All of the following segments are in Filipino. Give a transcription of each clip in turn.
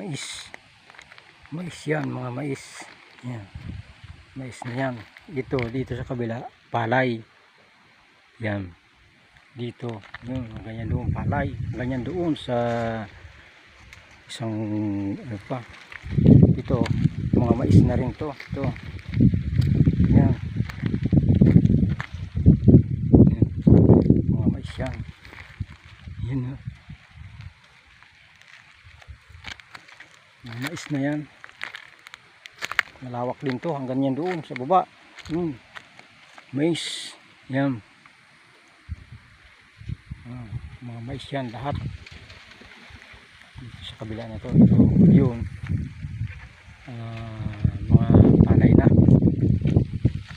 Mais. Mais yan, mga mais. Yan. Mais na yan. Ito, dito sa kabila, palay. Yan. Dito, yun, ganyan doon, palay. Ganyan doon sa isang, ano pa. Ito, mga mais na rin to. Ito. Yan. Yan. Mga mais yan. Yan. Mga mais na yan. Malawak din to, hanggang yan doon sa baba. Mais. Yan. Mga mais yan lahat. Dito sa kabila na to. Ito, yun. Mga palay na.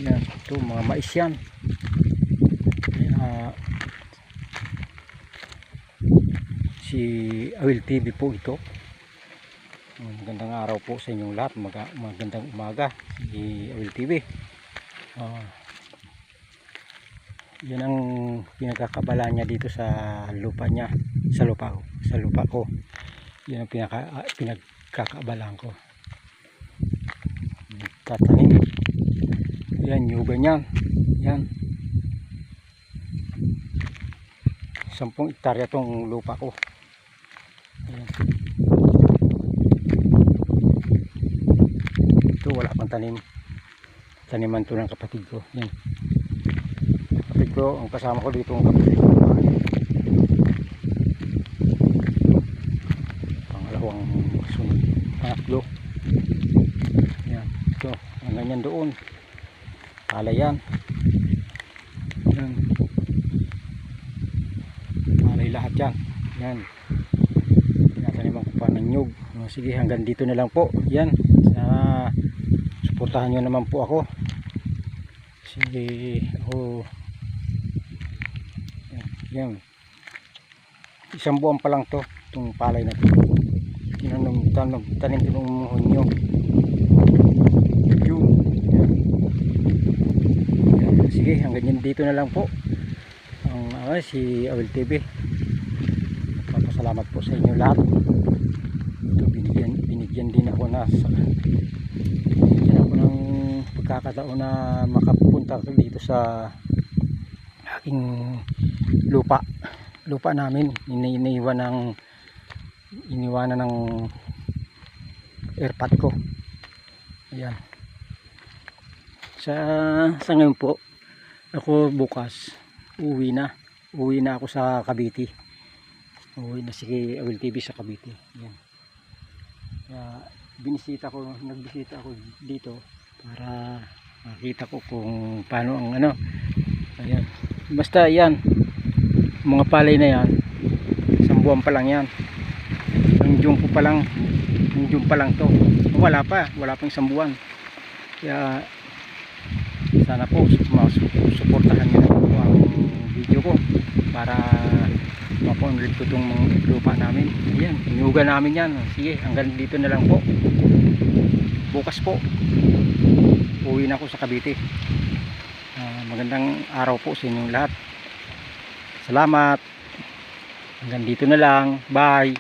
Yan. Ito, mga mais yan. Si Awil TV po ito. Magandang araw po sa inyong lahat. Magandang umaga. Si Awil TV. Yan ang pinagkakabala niya dito sa lupa niya. Sa lupa ko. Yan ang pinagkakabalaan ko. Tatanim. Yan, nyugan yan. Yan. 10 hektarya tong lupa ko. Ayan. Ito wala pang tanim. Taniman to ng kapatid ko. Yan. Kapatid ko, ang kasama ko dito ang kapatid ko. Pangalawang sunod. Pangatlo. Yan. Ito. Ang ganyan doon. Palay yan. Yan. Palay lahat yan. Yan. Tinataniman ko pa ng nyug. Sige, hanggang dito na lang po. Yan. Sana suportahan nyo naman po ako. Sige, ako yan. Isang buwan pa lang to. Itong palay na to. Tanim itong honyo. Yun. Yan. Yan. Sige, hanggang dito na lang po. Si Awil TV. Papasalamat po sa inyo lahat. Ito, binigyan din ako ng pagkakataon na makapunta dito sa aking lupa namin. Iniwanan ng airpot ko. Ayan. Sa ngayon po, ako bukas uwi na ako sa Cavite. Uwi na si Awil TV sa Cavite. Ayan. Kaya nagbisita ako dito para makita ko kung paano ang ano. Ayan. Basta yan, mga palay na yan, 1 buwan pa lang yan. Yung June pa lang to. Wala pang 1 buwan. Kaya sana po suportahan nyo po ang video ko para mapunod ko itong lupa namin. Ayan, inuga namin yan. Sige, hanggang dito na lang po. Bukas po uwi na ako sa Cavite. Magandang araw po sa inyong lahat. Salamat. Hanggang dito na lang. Bye.